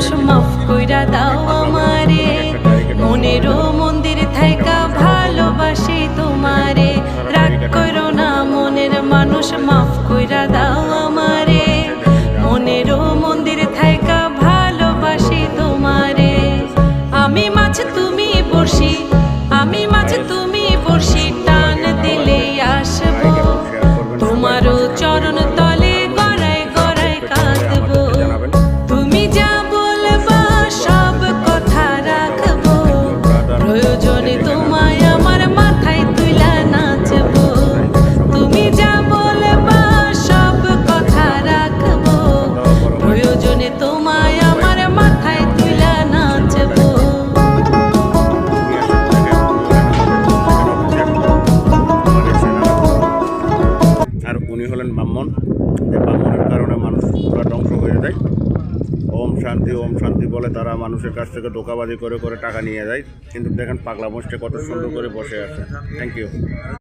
মানুষ মাফ কইরা দাও আমারে, মনেরও মন্দির থাইকা ভালোবাসি তোমারে। রাগ করো না মনের মানুষ মাফ কইরা দাও আমারে, মনেরও মন্দির থাইকা ভালোবাসি তোমারে। আমি মাছ তুমি বসি, আমি মাছ তুমি বসি, টান দিলেই আসবো তোমারও চরণ তলে গড়ায় গড়ায় কাঁদবো। তুমি যা বলবা সব কথা রাখবো, প্রয়োজনে তোমায় আমার মাথায় তুইলা নাচবো। তুমি যা বলবা সব কথা রাখবো, প্রয়োজনে তোমায় আমার মাথায় তুইলা নাচবো। আর উনি হলেন ব্রাহ্মণ, যে ব্রাহ্মণের কারণে মানুষ পুরো ধ্বংস হয়ে যায়। ওম শান্তি বলে তারা মানুষের কাছ থেকে ধোঁকাবাজি করে করে টাকা নিয়ে যায়। কিন্তু দেখেন পাগলা মোষটা কত সুন্দর করে বসে আছে। Thank you.